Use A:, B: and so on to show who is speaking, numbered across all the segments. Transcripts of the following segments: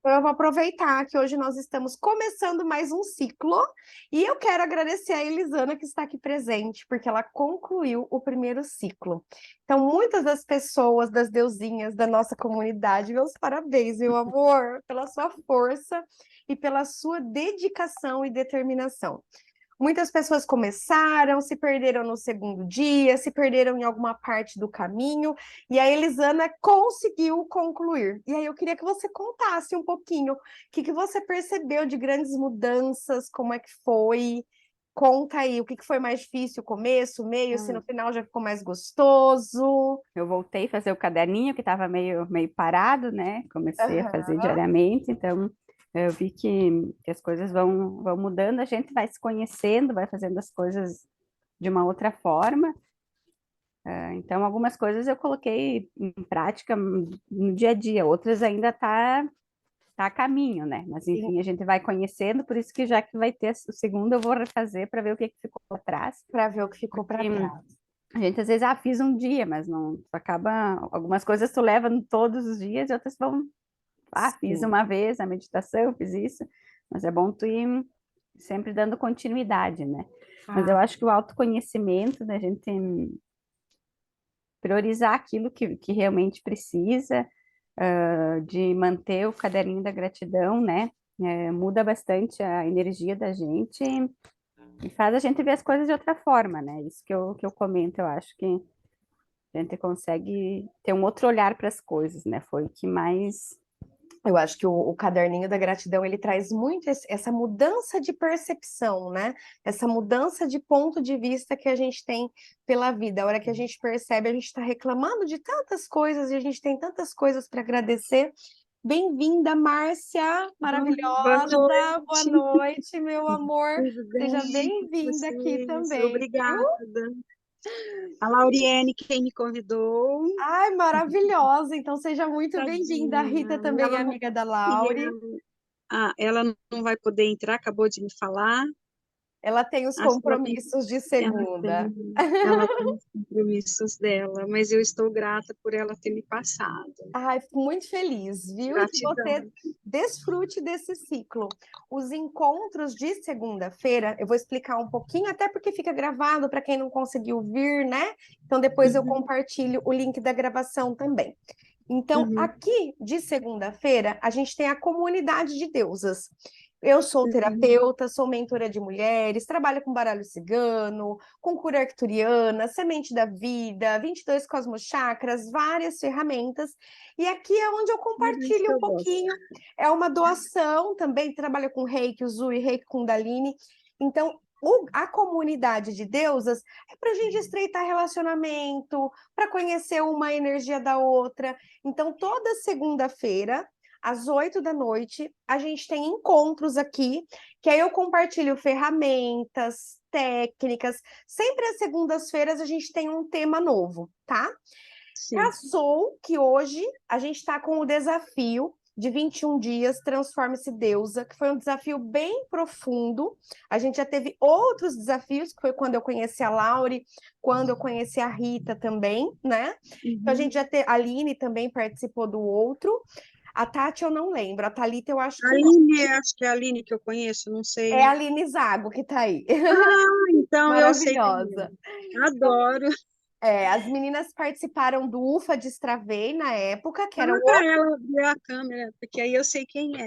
A: Eu vou aproveitar que hoje nós estamos começando mais um ciclo e eu quero agradecer a Elisana que está aqui presente, porque ela concluiu o primeiro ciclo. Então, muitas das pessoas, das deusinhas da nossa comunidade, meus parabéns, meu amor, pela sua força e pela sua dedicação e determinação. Muitas pessoas começaram, se perderam no segundo dia, se perderam em alguma parte do caminho, e a Elisana conseguiu concluir. E aí eu queria que você contasse um pouquinho o que você percebeu de grandes mudanças, como é que foi. Conta aí, o que foi mais difícil, o começo, o meio, se no final já ficou mais gostoso.
B: Eu voltei a fazer o caderninho, que estava meio parado, né? Comecei a fazer
A: Aham.
B: diariamente, então eu vi que as coisas vão mudando, a gente vai se conhecendo, vai fazendo as coisas de uma outra forma. Então, algumas coisas eu coloquei em prática no dia a dia, outras ainda tá a caminho, né? Mas enfim, a gente vai conhecendo, por isso que já que vai ter o segundo, eu vou refazer para ver o que ficou atrás.
A: Para ver o que ficou para
B: Porque
A: trás.
B: a gente às vezes, fiz um dia, mas não, tu acaba, algumas coisas tu leva todos os dias e outras vão, fiz
A: Sim.
B: uma vez a meditação, fiz isso, mas é bom tu ir sempre dando continuidade, né? Mas eu
A: Ah,
B: acho que o autoconhecimento, da gente priorizar aquilo que realmente precisa, de manter o caderninho da gratidão, né? Muda bastante a energia da gente e faz a gente ver as coisas de outra forma, né? Isso que eu comento, eu acho que a gente consegue ter um outro olhar para as coisas, né? Foi o que mais.
A: eu acho que o caderninho da gratidão ele traz muito essa mudança de percepção, né? Essa mudança de ponto de vista que a gente tem pela vida. A hora que a gente percebe, a gente está reclamando de tantas coisas e a gente tem tantas coisas para agradecer. Bem-vinda, Márcia,
C: Boa
A: maravilhosa. Boa
C: noite,
A: noite, meu amor.
C: tudo
A: Seja
C: bem com
A: bem-vinda aqui
C: vocês?
A: também, viu?
C: Obrigada. A Lauriane, quem me convidou,
A: Ai, maravilhosa. Então, seja muito bem-vinda. A Rita
C: tadinha,
A: também é
C: ela não,
A: amiga da
C: e
A: Laure.
C: ela não vai poder entrar, acabou de me falar.
A: Ela tem os
C: Acho que
A: compromissos de segunda.
C: ela tem os compromissos dela, mas eu estou grata por ela ter me passado.
A: Ai, fico muito feliz, viu? E que você
C: Gratidão.
A: desfrute desse ciclo. Os encontros de segunda-feira, eu vou explicar um pouquinho, até porque fica gravado para quem não conseguiu vir, né? Então depois eu
C: Uhum,
A: compartilho o link da gravação também. Então,
C: uhum,
A: aqui de segunda-feira, a gente tem a comunidade de deusas. Eu sou
C: uhum.
A: terapeuta, sou mentora de mulheres, trabalho com baralho cigano, com cura arcturiana, semente da vida, 22 cosmochakras, várias ferramentas. E aqui é onde eu
C: Tudo isso que
A: compartilho um
C: eu gosto.
A: pouquinho. É uma doação também, trabalho com Reiki, Uzui, Reiki Kundalini. Então, a comunidade de deusas é para a gente estreitar relacionamento, para conhecer uma energia da outra. Então, toda segunda-feira, às 8 da noite, a gente tem encontros aqui, que aí eu compartilho ferramentas, técnicas. Sempre às segundas-feiras a gente tem um tema novo, tá?
C: Sim.
A: Passou que hoje a gente está com o desafio de 21 dias, Transforme-se Deusa, que foi um desafio bem profundo. A gente já teve outros desafios, que foi quando eu conheci a Laure, quando eu conheci a Rita também, né? Então a
C: Uhum.
A: gente já teve, a Aline também participou do outro. A Tati eu não lembro, a Thalita eu acho
C: A
A: que não.
C: Aline, acho que é a Aline que eu conheço, não
A: É a
C: sei.
A: Aline Zago que tá aí.
C: Então eu sei quem
A: Maravilhosa.
C: é. Adoro.
A: As meninas participaram do UFA Destravei na época, que era
C: Fala
A: o
C: para ela abrir a câmera, porque aí eu sei quem é.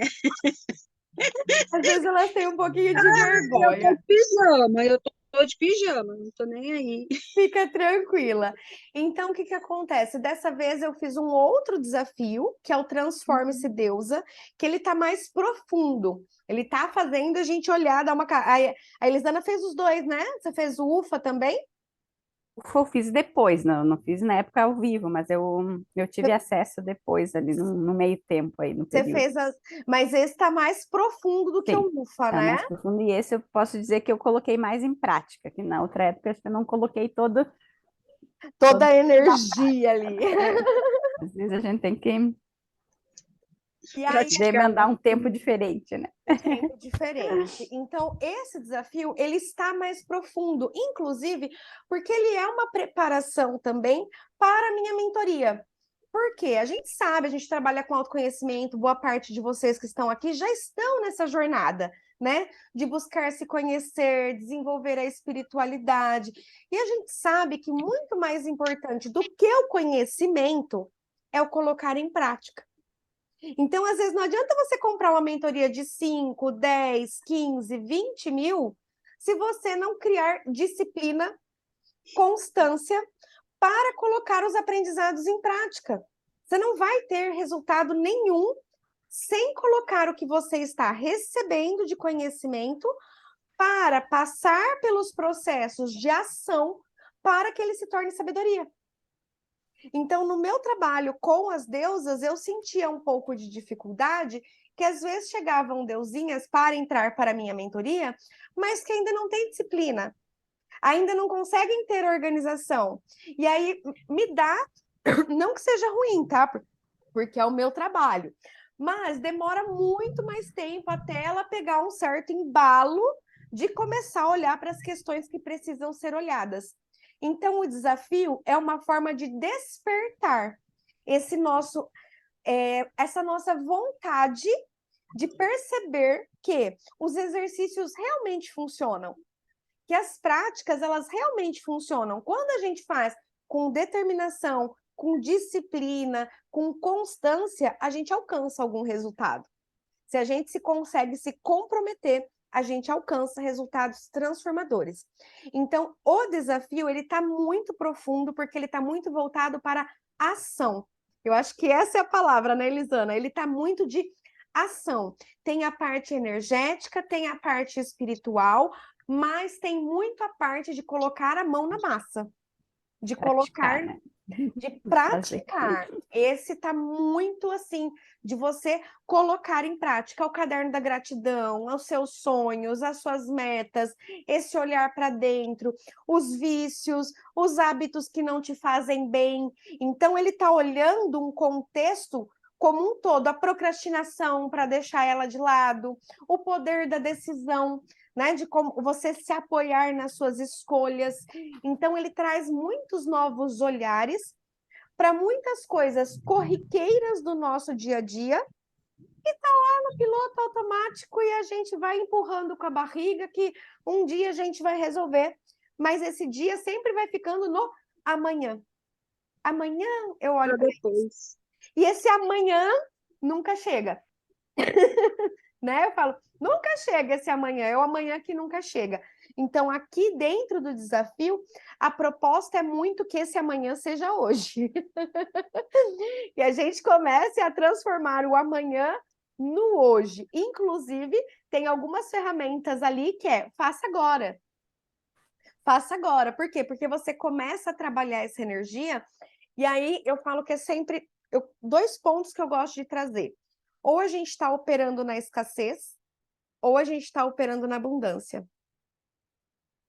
A: Às vezes elas têm um pouquinho de
C: Eu tô
A: vergonha.
C: de pijama, eu tô de pijama, não tô nem aí.
A: Fica tranquila. Então, o que que acontece? Dessa vez eu fiz um outro desafio, que é o Transforme-se Deusa, que ele tá mais profundo. Ele tá fazendo a gente olhar, dar uma. A Elisana fez os dois, né? Você fez o UFA também?
B: Eu fiz depois, não fiz na época ao vivo, mas eu tive acesso depois, ali no meio tempo aí, no
A: Você
B: período.
A: fez as. Mas esse tá mais profundo do que
B: Sim,
A: o UFA,
B: tá
A: né?
B: mais profundo. E esse eu posso dizer que eu coloquei mais em prática, que na outra época acho que eu não coloquei
A: Toda
B: todo
A: a
B: da
A: energia ali.
B: Às vezes a gente tem que
A: E aí
C: Praticar.
B: demandar um tempo diferente, né?
A: um tempo diferente. Então, esse desafio, ele está mais profundo, inclusive porque ele é uma preparação também para a minha mentoria. Por quê? A gente sabe, a gente trabalha com autoconhecimento, boa parte de vocês que estão aqui já estão nessa jornada, né? De buscar se conhecer, desenvolver a espiritualidade. E a gente sabe que muito mais importante do que o conhecimento é o colocar em prática. Então, às vezes, não adianta você comprar uma mentoria de 5, 10, 15, 20 mil, se você não criar disciplina, constância para colocar os aprendizados em prática. Você não vai ter resultado nenhum sem colocar o que você está recebendo de conhecimento para passar pelos processos de ação para que ele se torne sabedoria. Então, no meu trabalho com as deusas, eu sentia um pouco de dificuldade, que às vezes chegavam deusinhas para entrar para a minha mentoria, mas que ainda não têm disciplina, ainda não conseguem ter organização. E aí me dá, não que seja ruim, tá? Porque é o meu trabalho, mas demora muito mais tempo até ela pegar um certo embalo de começar a olhar para as questões que precisam ser olhadas. Então, o desafio é uma forma de despertar essa nossa vontade de perceber que os exercícios realmente funcionam, que as práticas elas realmente funcionam. Quando a gente faz com determinação, com disciplina, com constância, a gente alcança algum resultado. Se a gente se consegue se comprometer, a gente alcança resultados transformadores. Então, o desafio ele está muito profundo porque ele está muito voltado para ação. Eu acho que essa é a palavra, né, Elisana? Ele está muito de ação. Tem a parte energética, tem a parte espiritual, mas tem muito a parte de colocar a mão na massa, de
B: Praticar,
A: colocar,
B: né?
A: de
B: Fazer.
A: praticar. Esse tá muito assim, de você colocar em prática o caderno da gratidão, os seus sonhos, as suas metas, esse olhar para dentro, os vícios, os hábitos que não te fazem bem. Então, ele tá olhando um contexto como um todo, a procrastinação para deixar ela de lado, o poder da decisão, né, de como você se apoiar nas suas escolhas. Então, ele traz muitos novos olhares para muitas coisas corriqueiras do nosso dia a dia, e tá lá no piloto automático e a gente vai empurrando com a barriga que um dia a gente vai resolver, mas esse dia sempre vai ficando no amanhã. Amanhã eu olho
C: Para
A: para isso.
C: depois.
A: E esse amanhã nunca chega. Né? Eu falo, nunca chega esse amanhã, é o amanhã que nunca chega. Então, aqui dentro do desafio, a proposta é muito que esse amanhã seja hoje. E a gente comece a transformar o amanhã no hoje. Inclusive, tem algumas ferramentas ali que é faça agora. Faça agora. Por quê? Porque você começa a trabalhar essa energia, e aí eu falo que é sempre dois pontos que eu gosto de trazer. Ou a gente está operando na escassez, ou a gente está operando na abundância.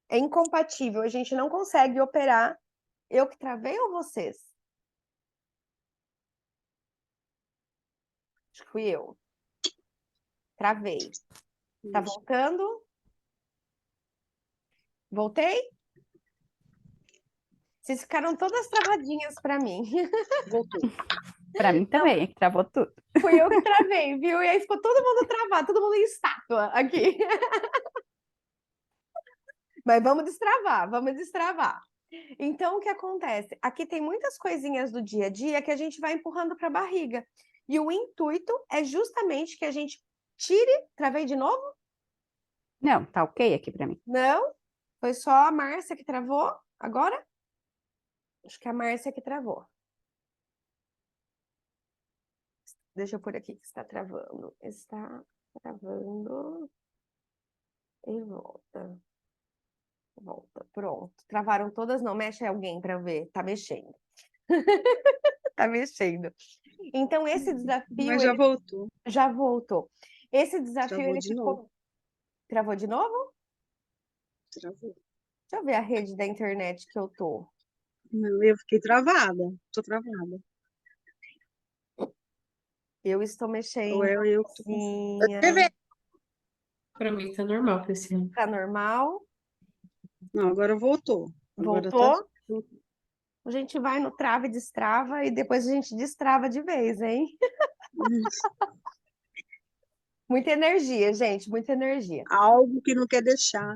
A: É incompatível, a gente não consegue operar. Eu que travei ou vocês? Acho que fui eu. Travei. Tá
C: Isso.
A: voltando? Voltei? Vocês ficaram todas travadinhas para mim.
C: Voltou.
B: Para mim
A: Não,
B: também, travou tudo.
A: fui eu que travei, viu? E aí ficou todo mundo travado, todo mundo em estátua aqui. Mas vamos destravar, vamos destravar. Então, o que acontece? Aqui tem muitas coisinhas do dia a dia que a gente vai empurrando para a barriga. E o intuito é justamente que a gente tire. Travei de novo?
B: Não, tá ok aqui para mim.
A: Não? Foi só a Márcia que travou? Agora? Acho que é a Márcia que travou. Deixa eu pôr aqui que está travando. Está travando. E volta. Volta. Pronto. Travaram todas, não. Mexe alguém para ver. Tá mexendo. Tá mexendo. Então, esse desafio,
C: Mas já
A: ele
C: voltou.
A: já voltou. Esse desafio,
C: Travou
A: ele
C: de novo.
A: ficou. Travou de novo?
C: Travou.
A: Deixa eu ver a rede da internet que eu tô.
C: Não, eu fiquei travada. Tô travada.
A: Eu estou
C: Ou
A: mexendo
C: é eu que tô com...
A: sozinha.
D: Pra mim tá normal, Priscila.
A: Tá normal?
C: Não, agora voltou. Agora tá...
A: Voltou? A gente vai no trava e destrava e depois a gente destrava de vez, hein? Muita energia, gente, muita energia.
C: Algo que não quer deixar.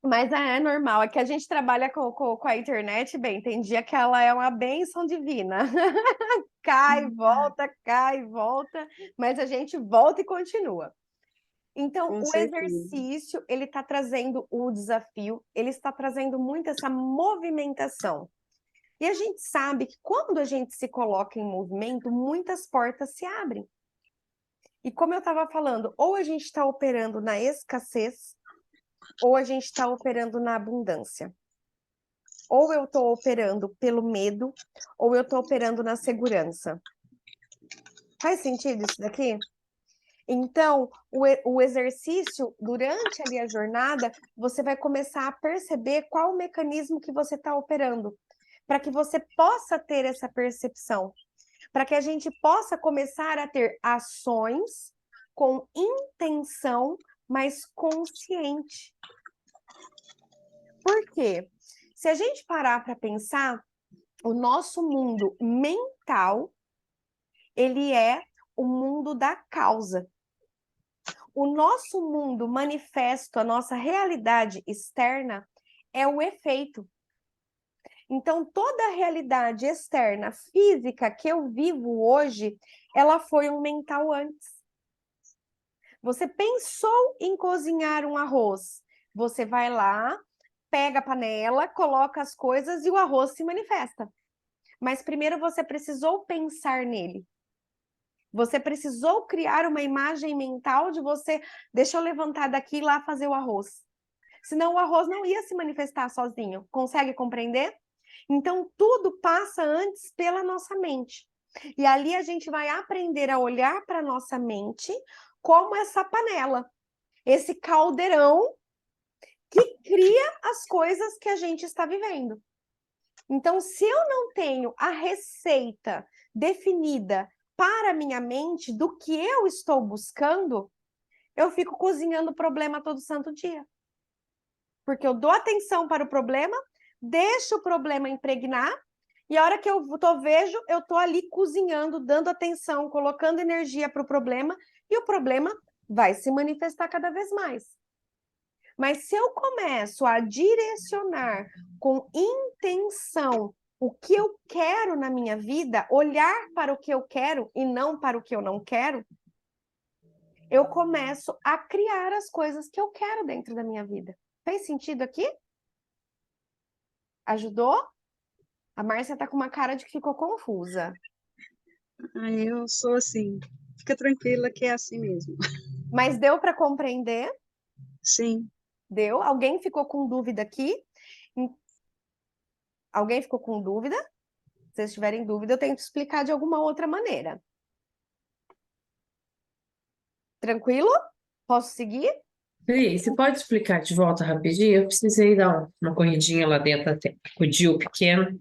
A: Mas é normal, é que a gente trabalha com a internet, bem, tem dia que ela é uma bênção divina. Cai, volta, mas a gente volta e continua. Então,
C: Com
A: o
C: certeza.
A: exercício, ele está trazendo o desafio, ele está trazendo muito essa movimentação. E a gente sabe que quando a gente se coloca em movimento, muitas portas se abrem. E como eu estava falando, ou a gente está operando na escassez, ou a gente está operando na abundância. Ou eu estou operando pelo medo, ou eu estou operando na segurança. Faz sentido isso daqui? Então, o exercício, durante ali a jornada, você vai começar a perceber qual o mecanismo que você está operando, para que você possa ter essa percepção, para que a gente possa começar a ter ações com intenção, mas consciente. Por quê? Se a gente parar para pensar, o nosso mundo mental, ele é o mundo da causa. O nosso mundo manifesto, a nossa realidade externa, é o efeito. Então, toda a realidade externa, física, que eu vivo hoje, ela foi um mental antes. Você pensou em cozinhar um arroz, você vai lá, pega a panela, coloca as coisas e o arroz se manifesta. Mas primeiro você precisou pensar nele. Você precisou criar uma imagem mental de você, deixa eu levantar daqui e lá fazer o arroz. Senão o arroz não ia se manifestar sozinho. Consegue compreender? Então tudo passa antes pela nossa mente. E ali a gente vai aprender a olhar para a nossa mente como essa panela, esse caldeirão que cria as coisas que a gente está vivendo. Então, se eu não tenho a receita definida para a minha mente do que eu estou buscando, eu fico cozinhando o problema todo santo dia. Porque eu dou atenção para o problema, deixo o problema impregnar, e a hora que eu vejo, eu estou ali cozinhando, dando atenção, colocando energia para o problema, e o problema vai se manifestar cada vez mais. Mas se eu começo a direcionar com intenção o que eu quero na minha vida, olhar para o que eu quero e não para o que eu não quero, eu começo a criar as coisas que eu quero dentro da minha vida. Fez sentido aqui? Ajudou? A Márcia tá com uma cara de que ficou confusa.
C: Aí eu sou assim, fica tranquila que é assim mesmo.
A: Mas deu para compreender?
C: Sim.
A: Deu? Alguém ficou com dúvida aqui? Alguém ficou com dúvida? Se vocês tiverem dúvida, eu tento explicar de alguma outra maneira. Tranquilo? Posso seguir?
D: Pri, você pode explicar de volta rapidinho? Eu precisei dar uma corridinha lá dentro até com o Dio pequeno.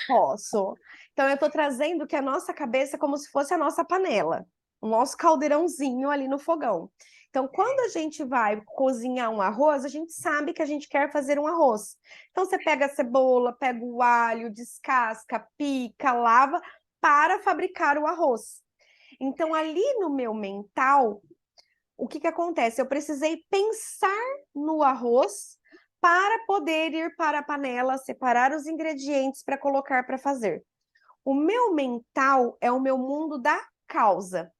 A: Posso. Então, eu estou trazendo que a nossa cabeça é como se fosse a nossa panela, o nosso caldeirãozinho ali no fogão. Então, quando a gente vai cozinhar um arroz, a gente sabe que a gente quer fazer um arroz. Então, você pega a cebola, pega o alho, descasca, pica, lava para fabricar o arroz. Então, ali no meu mental, o que acontece? Eu precisei pensar no arroz para poder ir para a panela, separar os ingredientes para colocar para fazer. O meu mental é o meu mundo da causa.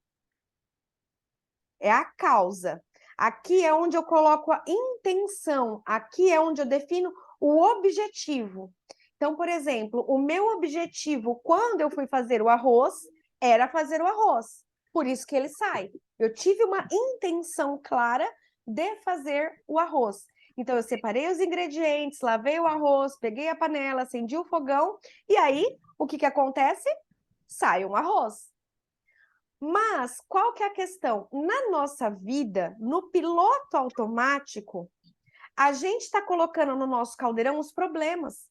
A: É a causa. Aqui é onde eu coloco a intenção. Aqui é onde eu defino o objetivo. Então, por exemplo, o meu objetivo quando eu fui fazer o arroz era fazer o arroz. Por isso que ele sai. Eu tive uma intenção clara de fazer o arroz. Então, eu separei os ingredientes, lavei o arroz, peguei a panela, acendi o fogão, e aí, o que acontece? Sai um arroz. Mas qual que é a questão? Na nossa vida, no piloto automático, a gente está colocando no nosso caldeirão os problemas.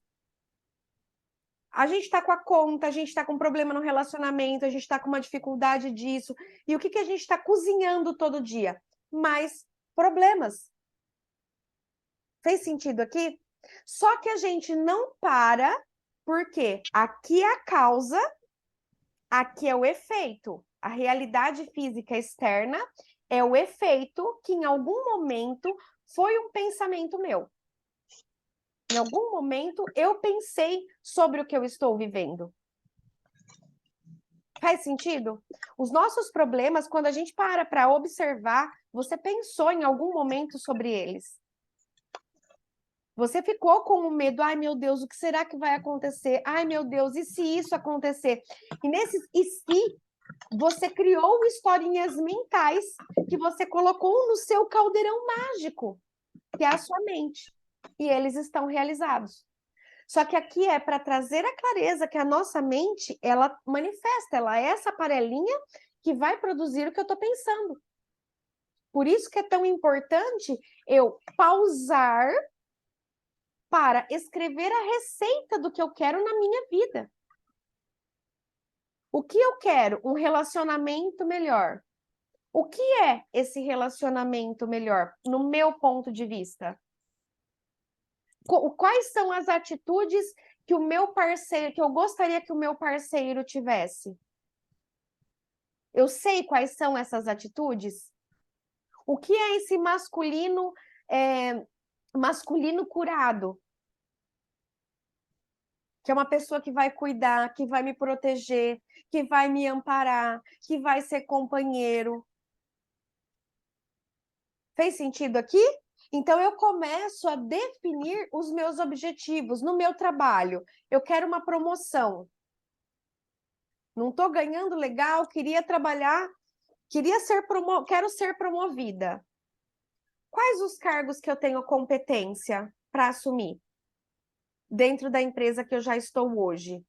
A: A gente está com a conta, a gente está com um problema no relacionamento, a gente está com uma dificuldade disso. E o que a gente está cozinhando todo dia? Mais problemas. Fez sentido aqui? Só que a gente não para Porque aqui é a causa, aqui é o efeito. A realidade física externa é o efeito que em algum momento foi um pensamento meu. Em algum momento eu pensei sobre o que eu estou vivendo. Faz sentido? Os nossos problemas, quando a gente para observar, você pensou em algum momento sobre eles. Você ficou com o medo, ai meu Deus, o que será que vai acontecer? Ai meu Deus, e se isso acontecer? E nesses e se, você criou historinhas mentais que você colocou no seu caldeirão mágico, que é a sua mente. E eles estão realizados. Só que aqui é para trazer a clareza que a nossa mente, ela manifesta, ela é essa aparelhinha que vai produzir o que eu estou pensando. Por isso que é tão importante eu pausar para escrever a receita do que eu quero na minha vida. O que eu quero? Um relacionamento melhor. O que é esse relacionamento melhor, no meu ponto de vista? Quais são as atitudes que o meu parceiro, que eu gostaria que o meu parceiro tivesse? Eu sei quais são essas atitudes? O que é esse masculino, masculino curado? Que é uma pessoa que vai cuidar, que vai me proteger, que vai me amparar, que vai ser companheiro. Fez sentido aqui? Então, eu começo a definir os meus objetivos no meu trabalho. Eu quero uma promoção. Não estou ganhando legal, queria trabalhar, quero ser promovida. Quais os cargos que eu tenho competência para assumir dentro da empresa que eu já estou hoje?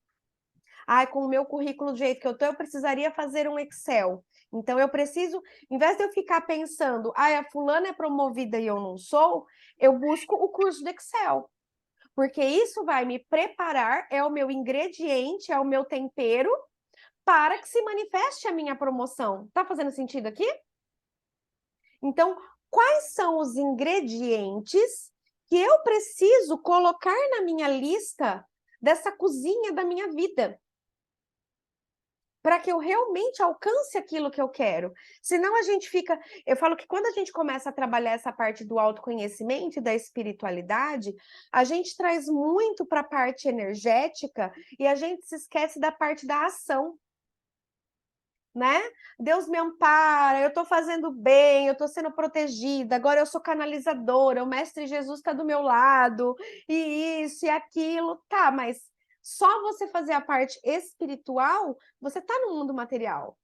A: Com o meu currículo do jeito que eu estou, eu precisaria fazer um Excel. Então, eu preciso, em vez de eu ficar pensando, a fulana é promovida e eu não sou, eu busco o curso de Excel. Porque isso vai me preparar, é o meu ingrediente, é o meu tempero, para que se manifeste a minha promoção. Tá fazendo sentido aqui? Então, quais são os ingredientes que eu preciso colocar na minha lista dessa cozinha da minha vida? Para que eu realmente alcance aquilo que eu quero. Senão a gente fica... Eu falo que quando a gente começa a trabalhar essa parte do autoconhecimento e da espiritualidade, a gente traz muito para a parte energética e a gente se esquece da parte da ação. Né? Deus me ampara, eu estou fazendo bem, eu estou sendo protegida, agora eu sou canalizadora, o Mestre Jesus está do meu lado, e isso e aquilo. Tá, mas só você fazer a parte espiritual, você está no mundo material.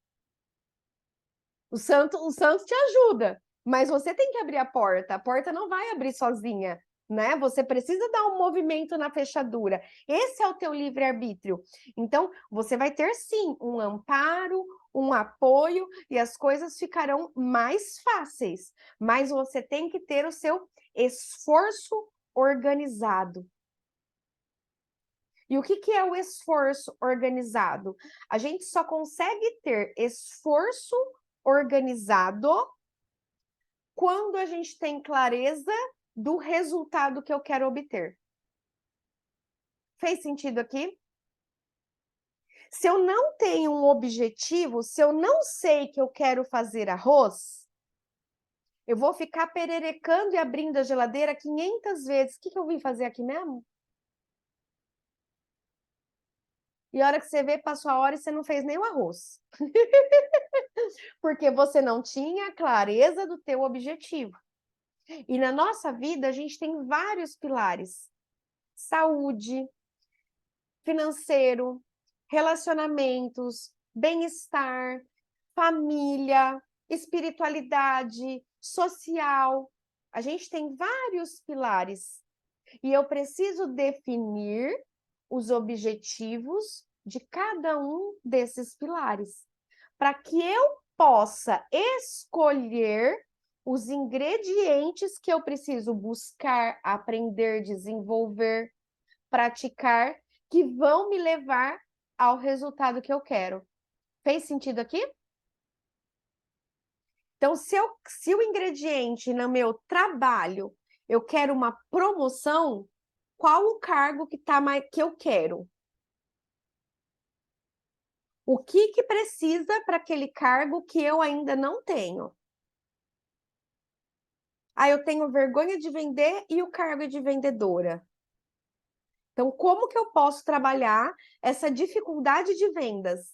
A: O santo te ajuda, mas você tem que abrir a porta não vai abrir sozinha, né? Você precisa dar um movimento na fechadura. Esse é o teu livre-arbítrio. Então, você vai ter sim um amparo, um apoio e as coisas ficarão mais fáceis, mas você tem que ter o seu esforço organizado. E o que é o esforço organizado? A gente só consegue ter esforço organizado quando a gente tem clareza do resultado que eu quero obter. Fez sentido aqui? Se eu não tenho um objetivo, se eu não sei que eu quero fazer arroz, eu vou ficar pererecando e abrindo a geladeira 500 vezes. O que eu vim fazer aqui mesmo? E a hora que você vê, passou a hora e você não fez nem o arroz. Porque você não tinha clareza do teu objetivo. E na nossa vida, a gente tem vários pilares. Saúde, financeiro, relacionamentos, bem-estar, família, espiritualidade, social. A gente tem vários pilares. E eu preciso definir os objetivos de cada um desses pilares, para que eu possa escolher os ingredientes que eu preciso buscar, aprender, desenvolver, praticar, que vão me levar ao resultado que eu quero. Fez sentido aqui? Então, se o ingrediente no meu trabalho, eu quero uma promoção, qual o cargo que eu quero? O que que precisa para aquele cargo que eu ainda não tenho? Ah, eu tenho vergonha de vender e o cargo é de vendedora. Então, como que eu posso trabalhar essa dificuldade de vendas?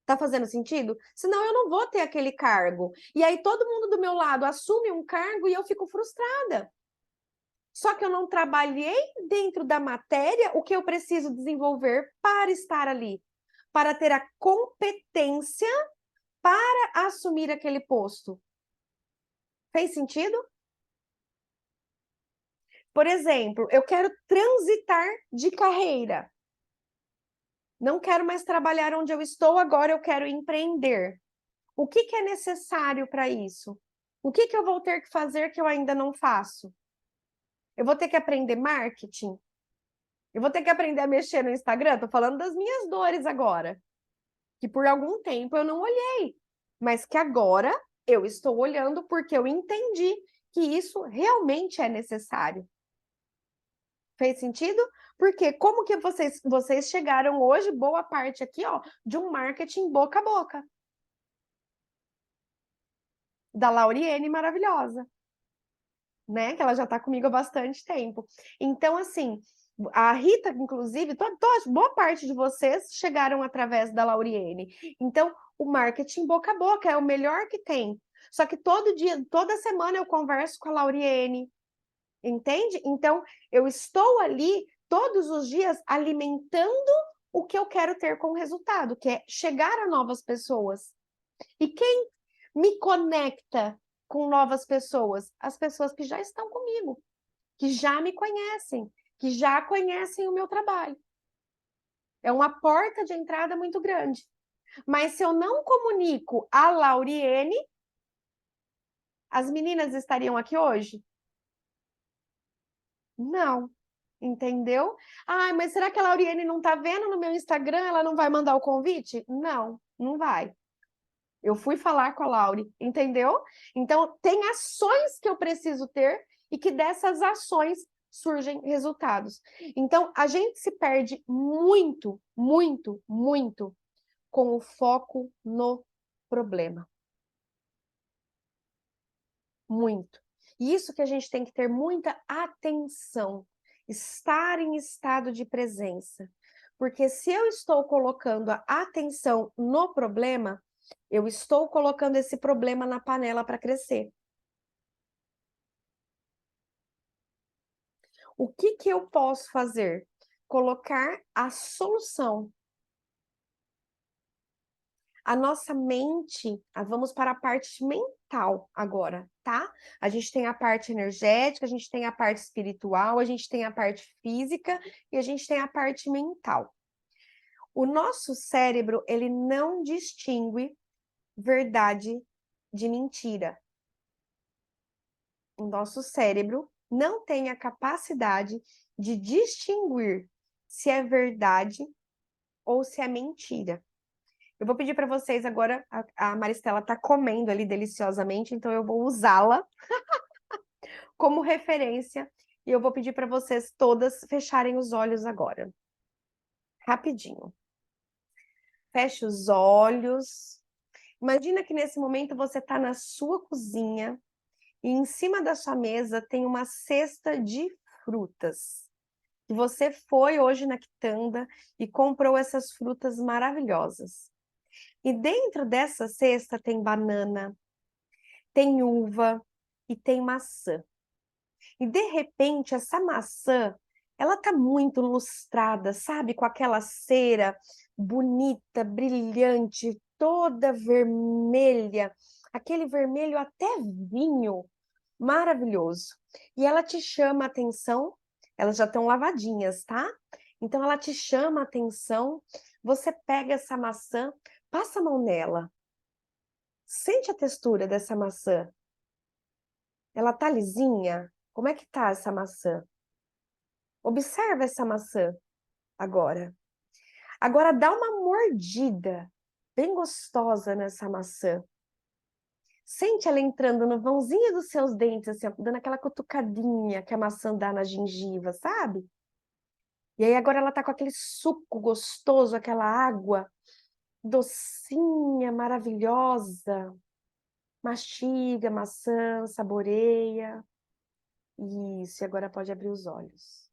A: Tá fazendo sentido? Senão eu não vou ter aquele cargo. E aí todo mundo do meu lado assume um cargo e eu fico frustrada. Só que eu não trabalhei dentro da matéria o que eu preciso desenvolver para estar ali, para ter a competência para assumir aquele posto. Fez sentido? Por exemplo, eu quero transitar de carreira. Não quero mais trabalhar onde eu estou, agora eu quero empreender. O que que é necessário para isso? O que que eu vou ter que fazer que eu ainda não faço? Eu vou ter que aprender marketing? Eu vou ter que aprender a mexer no Instagram? Estou falando das minhas dores agora, que por algum tempo eu não olhei, mas que agora eu estou olhando porque eu entendi que isso realmente é necessário. Fez sentido? Porque como que vocês chegaram hoje, boa parte aqui, ó, de um marketing boca a boca. Da Lauriene maravilhosa, né? Que ela já está comigo há bastante tempo. Então, assim, a Rita, inclusive, boa parte de vocês chegaram através da Lauriene. Então, o marketing boca a boca é o melhor que tem. Só que todo dia, toda semana eu converso com a Lauriene, entende? Então, eu estou ali todos os dias alimentando o que eu quero ter como resultado, que é chegar a novas pessoas. E quem me conecta com novas pessoas? As pessoas que já estão comigo, que já me conhecem, que já conhecem o meu trabalho. É uma porta de entrada muito grande. Mas se eu não comunico a Lauriene, as meninas estariam aqui hoje? Não. Entendeu? Ai, mas será que a Lauriene não está vendo no meu Instagram? Ela não vai mandar o convite? Não, não vai. Eu fui falar com a Lauri, entendeu? Então, tem ações que eu preciso ter e que dessas ações surgem resultados. Então, a gente se perde muito, muito, muito com o foco no problema. Muito. E isso que a gente tem que ter muita atenção, estar em estado de presença. Porque se eu estou colocando a atenção no problema, eu estou colocando esse problema na panela para crescer. O que que eu posso fazer? Colocar a solução. A nossa mente, vamos para a parte mental agora, tá? A gente tem a parte energética, a gente tem a parte espiritual, a gente tem a parte física e a gente tem a parte mental. O nosso cérebro, ele não distingue verdade de mentira. O nosso cérebro não tem a capacidade de distinguir se é verdade ou se é mentira. Eu vou pedir para vocês agora, a Maristela está comendo ali deliciosamente, então eu vou usá-la como referência e eu vou pedir para vocês todas fecharem os olhos agora. Rapidinho. Feche os olhos. Imagina que nesse momento você está na sua cozinha e em cima da sua mesa tem uma cesta de frutas. E você foi hoje na quitanda e comprou essas frutas maravilhosas. E dentro dessa cesta tem banana, tem uva e tem maçã. E de repente essa maçã, ela tá muito lustrada, sabe? Com aquela cera bonita, brilhante, toda vermelha, aquele vermelho até vinho, maravilhoso. E ela te chama a atenção, elas já estão lavadinhas, tá? Então ela te chama a atenção, você pega essa maçã, passa a mão nela. Sente a textura dessa maçã. Ela tá lisinha? Como é que tá essa maçã? Observa essa maçã agora. Agora dá uma mordida bem gostosa nessa maçã. Sente ela entrando no vãozinho dos seus dentes, assim, dando aquela cutucadinha que a maçã dá na gengiva, sabe? E aí agora ela tá com aquele suco gostoso, aquela água docinha, maravilhosa. Mastiga maçã, saboreia. Isso, e agora pode abrir os olhos.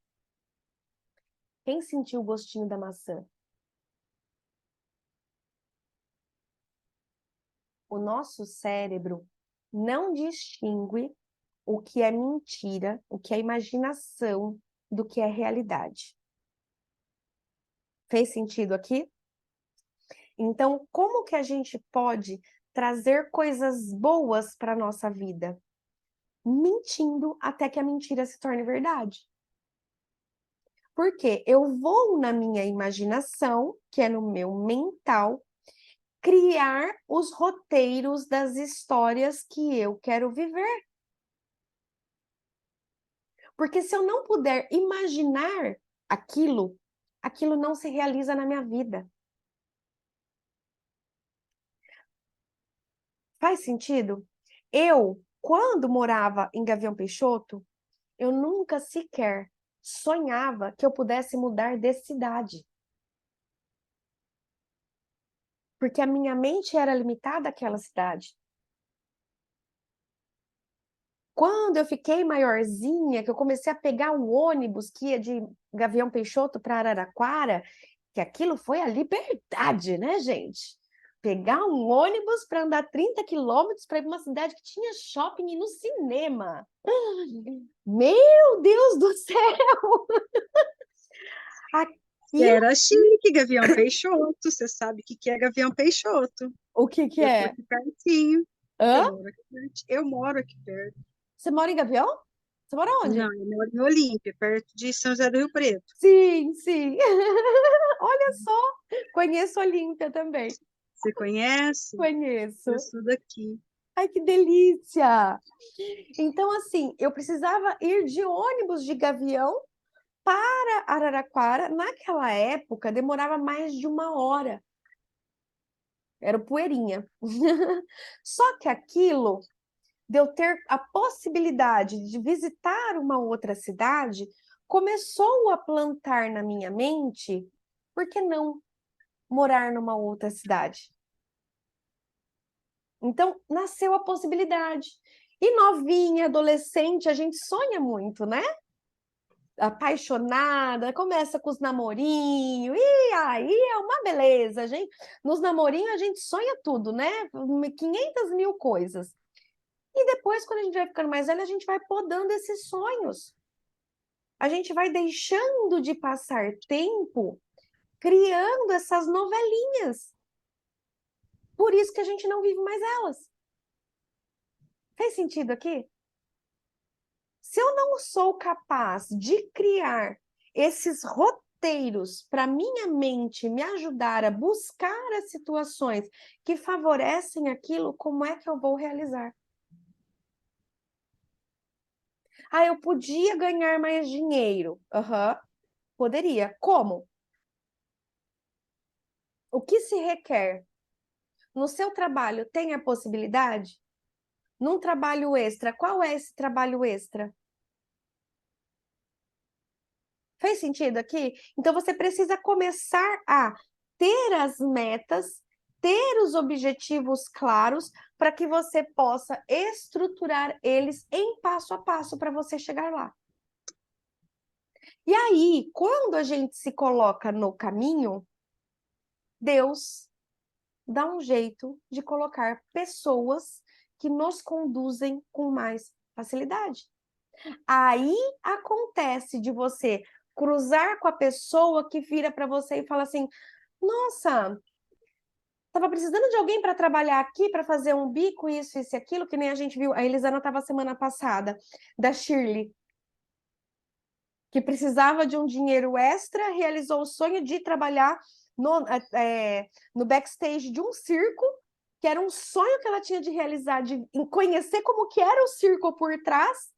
A: Quem sentiu o gostinho da maçã? O nosso cérebro não distingue o que é mentira, o que é imaginação, do que é realidade. Fez sentido aqui? Então, como que a gente pode trazer coisas boas para a nossa vida? Mentindo até que a mentira se torne verdade. Porque eu vou na minha imaginação, que é no meu mental, criar os roteiros das histórias que eu quero viver. Porque se eu não puder imaginar aquilo, aquilo não se realiza na minha vida. Faz sentido? Eu, quando morava em Gavião Peixoto, eu nunca sequer sonhava que eu pudesse mudar de cidade. Porque a minha mente era limitada àquela cidade. Quando eu fiquei maiorzinha, que eu comecei a pegar o ônibus que ia de Gavião Peixoto para Araraquara, que aquilo foi a liberdade, né, gente? Pegar um ônibus para andar 30 quilômetros para ir para uma cidade que tinha shopping e no cinema. Meu Deus do céu! Aquilo,
C: Era chique, Gavião Peixoto. Você sabe o que que é Gavião Peixoto?
A: o que que
C: Eu tô
A: é?
C: aqui pertinho.
A: Hã?
C: Eu moro aqui perto.
A: Você mora em Gavião? Você mora onde?
C: Não, eu moro em Olímpia, perto de São José do Rio Preto.
A: Sim, sim. Olha só, conheço Olímpia também.
C: Você conhece?
A: Conheço.
C: Eu sou daqui.
A: Ai, que delícia! Então, assim, eu precisava ir de ônibus de Gavião para Araraquara. Naquela época, demorava mais de 1 hora. Era o Poeirinha. Só que aquilo, de eu ter a possibilidade de visitar uma outra cidade, começou a plantar na minha mente, por que não morar numa outra cidade? Então, nasceu a possibilidade. E novinha, adolescente, a gente sonha muito, né? Apaixonada, começa com os namorinhos, e aí é uma beleza, gente. Nos namorinhos a gente sonha tudo, né? 500 mil coisas. E depois, quando a gente vai ficando mais velha, a gente vai podando esses sonhos. A gente vai deixando de passar tempo criando essas novelinhas. Por isso que a gente não vive mais elas. Fez sentido aqui? Se eu não sou capaz de criar esses roteiros para minha mente me ajudar a buscar as situações que favorecem aquilo, como é que eu vou realizar? Ah, eu podia ganhar mais dinheiro. Poderia. Como? O que se requer? No seu trabalho, tem a possibilidade? Num trabalho extra, qual é esse trabalho extra? Fez sentido aqui? Então você precisa começar a ter as metas, ter os objetivos claros, para que você possa estruturar eles em passo a passo para você chegar lá. E aí, quando a gente se coloca no caminho, Deus dá um jeito de colocar pessoas que nos conduzem com mais facilidade. Aí acontece de você cruzar com a pessoa que vira para você e fala assim: nossa, estava precisando de alguém para trabalhar aqui, para fazer um bico, isso e aquilo, que nem a gente viu. A Elisana estava semana passada, da Shirley, que precisava de um dinheiro extra, realizou o sonho de trabalhar no backstage de um circo, que era um sonho que ela tinha de realizar, de conhecer como que era o circo por trás,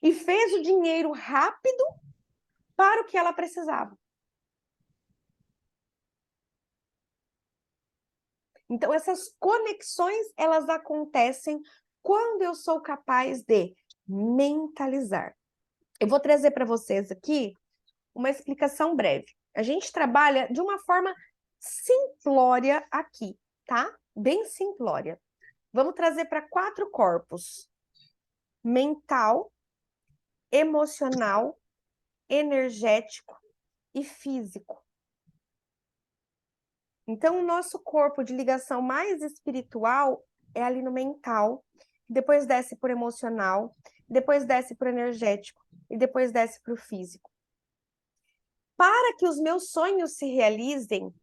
A: e fez o dinheiro rápido para o que ela precisava. Então, essas conexões, elas acontecem quando eu sou capaz de mentalizar. Eu vou trazer para vocês aqui uma explicação breve. A gente trabalha de uma forma simplória aqui, tá? Bem simplória. Vamos trazer para 4 corpos: mental, emocional, energético e físico. Então, o nosso corpo de ligação mais espiritual é ali no mental, depois desce para o emocional, depois desce para o energético e depois desce para o físico. Para que os meus sonhos se realizem,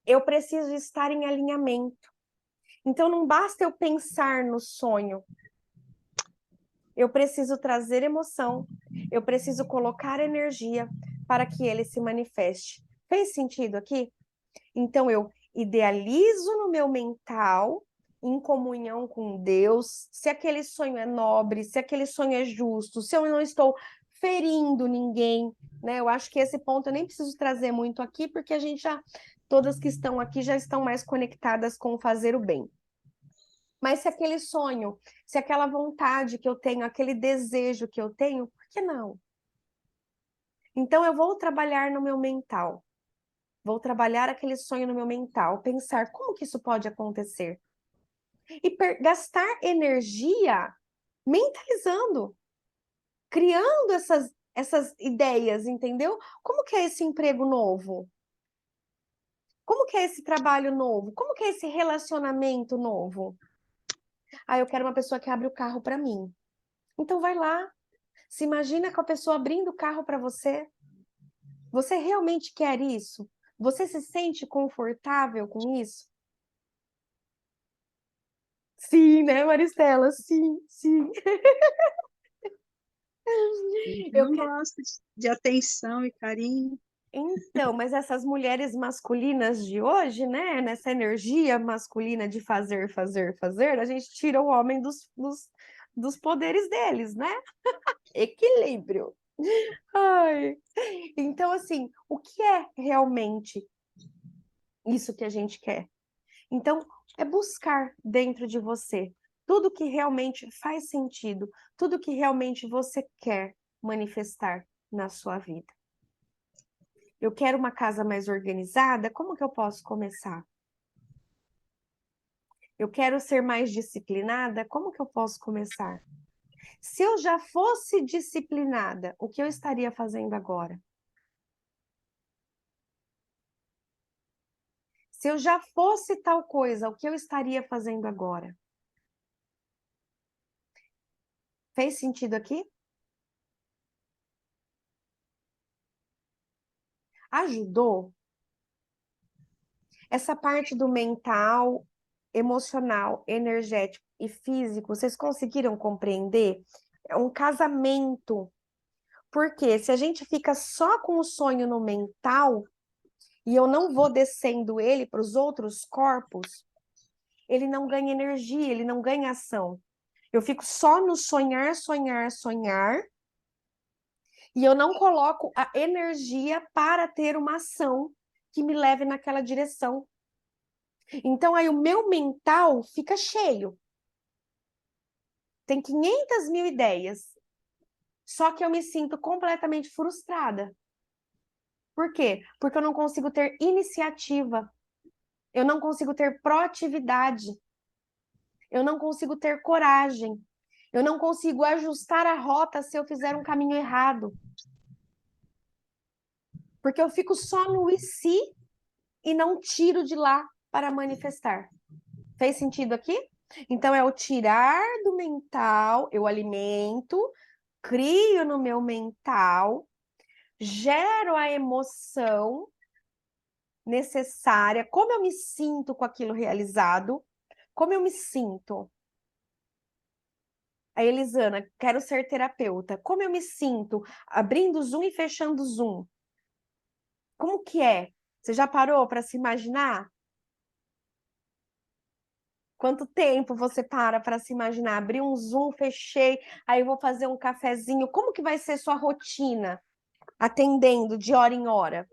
A: eu preciso estar em alinhamento. Então, não basta eu pensar no sonho. Eu preciso trazer emoção, eu preciso colocar energia para que ele se manifeste. Fez sentido aqui? Então, eu idealizo no meu mental, em comunhão com Deus, se aquele sonho é nobre, se aquele sonho é justo, se eu não estou ferindo ninguém, né? Eu acho que esse ponto eu nem preciso trazer muito aqui, porque a gente já, todas que estão aqui já estão mais conectadas com o fazer o bem. Mas se aquele sonho, se aquela vontade que eu tenho, aquele desejo que eu tenho, por que não? Então eu vou trabalhar no meu mental. Vou trabalhar aquele sonho no meu mental, pensar como que isso pode acontecer. E gastar energia mentalizando, criando essas ideias, entendeu? Como que é esse emprego novo? Como que é esse trabalho novo? Como que é esse relacionamento novo? Ah, eu quero uma pessoa que abre o carro para mim. Então vai lá, se imagina com a pessoa abrindo o carro para você. Você realmente quer isso? Você se sente confortável com isso? Sim, né, Maristela? Sim, sim. Eu
C: Não
A: quero...
C: gosto de atenção e carinho.
A: Então, mas essas mulheres masculinas de hoje, né? Nessa energia masculina de fazer, fazer, fazer, a gente tira o homem dos poderes deles, né? Equilíbrio. Ai. Então, assim, o que é realmente isso que a gente quer? Então, é buscar dentro de você tudo que realmente faz sentido, tudo que realmente você quer manifestar na sua vida. Eu quero uma casa mais organizada, como que eu posso começar? Eu quero ser mais disciplinada, como que eu posso começar? Se eu já fosse disciplinada, o que eu estaria fazendo agora? Se eu já fosse tal coisa, o que eu estaria fazendo agora? Fez sentido aqui? Ajudou? Essa parte do mental, emocional, energético e físico, vocês conseguiram compreender? É um casamento. Porque se a gente fica só com o sonho no mental e eu não vou descendo ele para os outros corpos, ele não ganha energia, ele não ganha ação. Eu fico só no sonhar, sonhar, sonhar, e eu não coloco a energia para ter uma ação que me leve naquela direção. Então, aí o meu mental fica cheio. Tem 500 mil ideias. Só que eu me sinto completamente frustrada. Por quê? Porque eu não consigo ter iniciativa. Eu não consigo ter proatividade. Eu não consigo ter coragem. Eu não consigo ajustar a rota se eu fizer um caminho errado. Porque eu fico só no e se e não tiro de lá para manifestar. Fez sentido aqui? Então, é o tirar do mental, eu alimento, crio no meu mental, gero a emoção necessária, como eu me sinto com aquilo realizado, como eu me sinto. A Elisana, quero ser terapeuta. Como eu me sinto abrindo o Zoom e fechando o Zoom? Como que é? Você já parou para se imaginar? Quanto tempo você para se imaginar? Abri um Zoom, fechei, aí eu vou fazer um cafezinho. Como que vai ser sua rotina? Atendendo de hora em hora?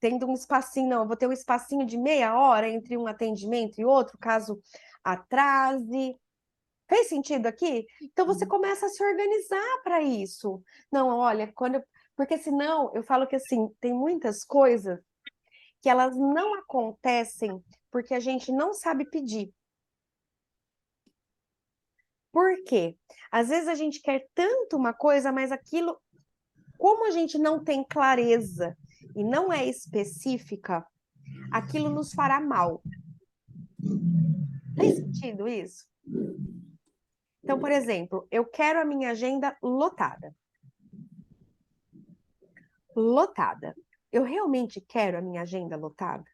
A: Tendo um espacinho, não, eu vou ter um espacinho de meia hora entre um atendimento e outro, caso atrase. Fez sentido aqui? Então você começa a se organizar para isso. Não, olha, Porque senão, eu falo que assim, tem muitas coisas que elas não acontecem porque a gente não sabe pedir. Por quê? Às vezes a gente quer tanto uma coisa, mas aquilo, como a gente não tem clareza e não é específica, aquilo nos fará mal. Faz sentido isso? Então, por exemplo, eu quero a minha agenda lotada. Lotada. Eu realmente quero a minha agenda lotada?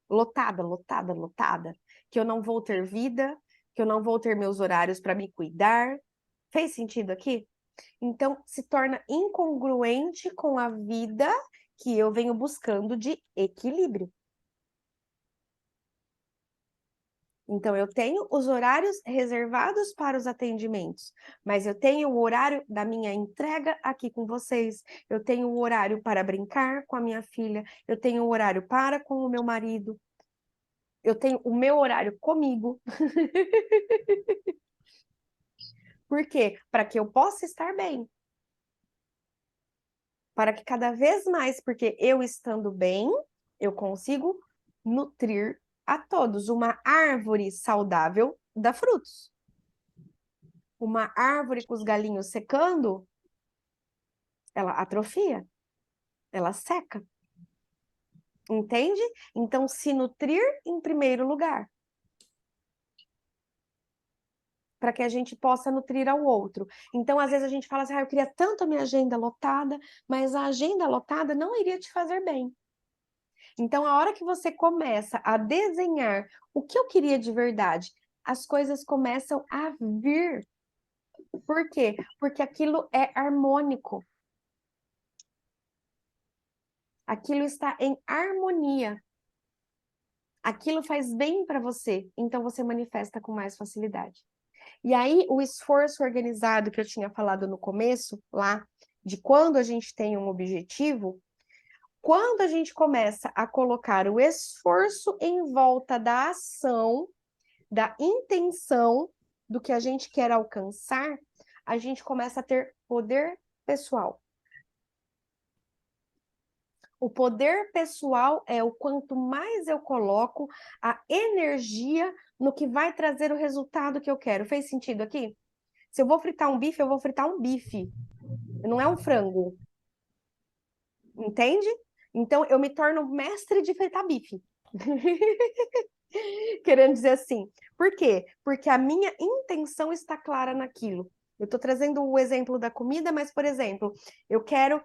A: Lotada, lotada, lotada. Que eu não vou ter vida, que eu não vou ter meus horários para me cuidar. Fez sentido aqui? Então, se torna incongruente com a vida que eu venho buscando de equilíbrio. Então, eu tenho os horários reservados para os atendimentos, mas eu tenho o horário da minha entrega aqui com vocês, eu tenho o horário para brincar com a minha filha, eu tenho o horário para com o meu marido, eu tenho o meu horário comigo. Por quê? Para que eu possa estar bem. Para que cada vez mais, porque eu estando bem, eu consigo nutrir a todos. Uma árvore saudável dá frutos. Uma árvore com os galinhos secando, ela atrofia, ela seca. Entende? Então, se nutrir em primeiro lugar. Para que a gente possa nutrir ao outro. Então, às vezes a gente fala assim, eu queria tanto a minha agenda lotada, mas a agenda lotada não iria te fazer bem. Então, a hora que você começa a desenhar o que eu queria de verdade, as coisas começam a vir. Por quê? Porque aquilo é harmônico. Aquilo está em harmonia. Aquilo faz bem para você, então você manifesta com mais facilidade. E aí, o esforço organizado que eu tinha falado no começo, lá, de quando a gente tem um objetivo, quando a gente começa a colocar o esforço em volta da ação, da intenção do que a gente quer alcançar, a gente começa a ter poder pessoal. O poder pessoal é o quanto mais eu coloco a energia no que vai trazer o resultado que eu quero. Fez sentido aqui? Se eu vou fritar um bife, eu vou fritar um bife. Não é um frango. Entende? Então, eu me torno mestre de fritar bife. Querendo dizer assim. Por quê? Porque a minha intenção está clara naquilo. Eu estou trazendo o exemplo da comida, mas, por exemplo, eu quero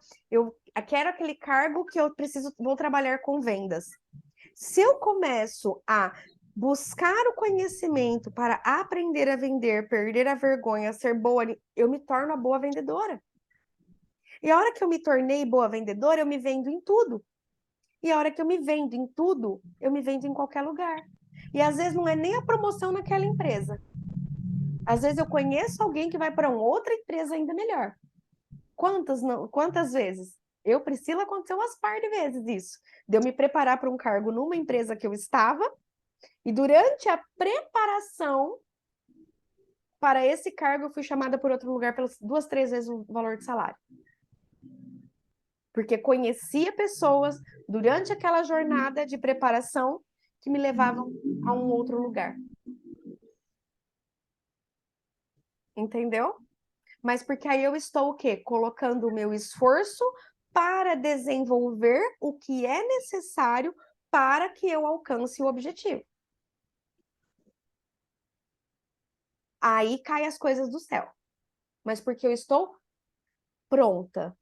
A: aquele cargo que eu vou trabalhar com vendas. Se eu começo a buscar o conhecimento para aprender a vender, perder a vergonha, ser boa, eu me torno a boa vendedora. E a hora que eu me tornei boa vendedora, eu me vendo em tudo. E a hora que eu me vendo em tudo, eu me vendo em qualquer lugar. E às vezes não é nem a promoção naquela empresa. Às vezes eu conheço alguém que vai para uma outra empresa ainda melhor. Quantas vezes? Eu, Priscila, aconteceu umas par de vezes isso. De eu me preparar para um cargo numa empresa que eu estava, e durante a preparação para esse cargo, eu fui chamada por outro lugar pelas 2, 3 vezes o valor de salário. Porque conhecia pessoas durante aquela jornada de preparação que me levavam a um outro lugar. Entendeu? Mas porque aí eu estou o quê? Colocando o meu esforço para desenvolver o que é necessário para que eu alcance o objetivo. Aí caem as coisas do céu. Mas porque eu estou pronta.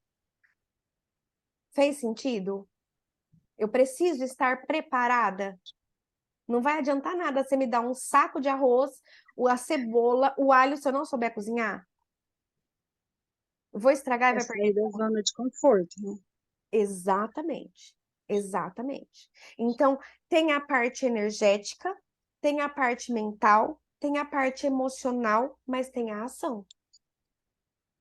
A: Fez sentido? Eu preciso estar preparada. Não vai adiantar nada você me dar um saco de arroz, a cebola, o alho, se eu não souber cozinhar. Vou estragar e vai
C: Sair
A: perder.
C: da zona de conforto, né?
A: Exatamente. Exatamente. Então, tem a parte energética, tem a parte mental, tem a parte emocional, mas tem a ação.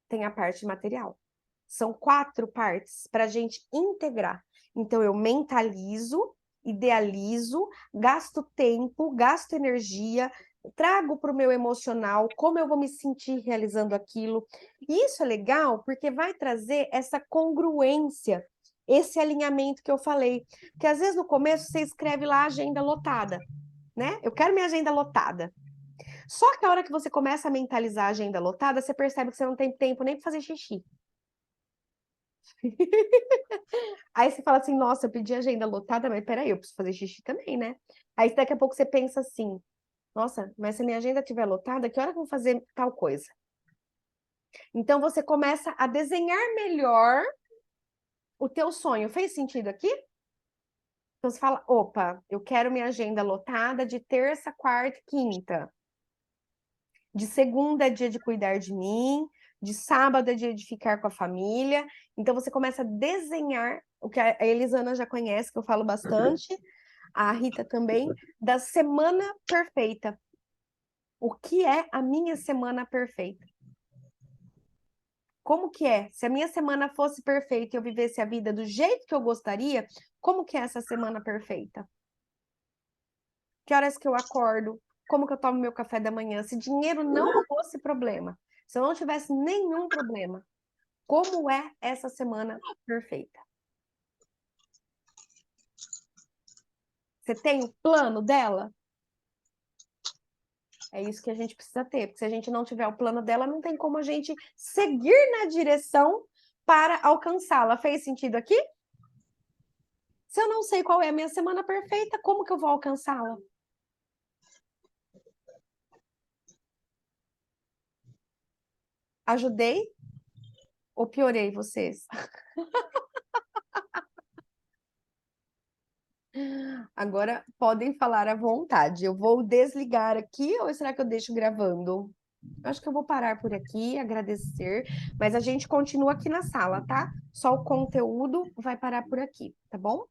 A: Tem a parte material. São 4 partes para a gente integrar. Então, eu mentalizo, idealizo, gasto tempo, gasto energia, trago para o meu emocional, como eu vou me sentir realizando aquilo. E isso é legal porque vai trazer essa congruência, esse alinhamento que eu falei. Porque às vezes no começo você escreve lá agenda lotada, né? Eu quero minha agenda lotada. Só que a hora que você começa a mentalizar a agenda lotada, você percebe que você não tem tempo nem para fazer xixi. Aí você fala assim, nossa, eu pedi agenda lotada, mas peraí, eu preciso fazer xixi também, né? Aí daqui a pouco você pensa assim, nossa, mas se a minha agenda estiver lotada, que hora que eu vou fazer tal coisa? Então você começa a desenhar melhor o teu sonho. Fez sentido aqui? Então você fala, opa, eu quero minha agenda lotada de terça, quarta e quinta. De segunda é dia de cuidar de mim, de sábado é dia de ficar com a família. Então você começa a desenhar, o que a Elisana já conhece, que eu falo bastante, a Rita também, da semana perfeita. O que é a minha semana perfeita? Como que é? Se a minha semana fosse perfeita e eu vivesse a vida do jeito que eu gostaria, como que é essa semana perfeita? Que horas que eu acordo? Como que eu tomo meu café da manhã? Se dinheiro não fosse problema, se eu não tivesse nenhum problema, como é essa semana perfeita? Você tem o plano dela? É isso que a gente precisa ter, porque se a gente não tiver o plano dela, não tem como a gente seguir na direção para alcançá-la. Fez sentido aqui? Se eu não sei qual é a minha semana perfeita, como que eu vou alcançá-la? Ajudei ou piorei vocês? Agora podem falar à vontade. Eu vou desligar aqui ou será que eu deixo gravando? Acho que eu vou parar por aqui, agradecer, mas a gente continua aqui na sala, tá? Só o conteúdo vai parar por aqui, tá bom?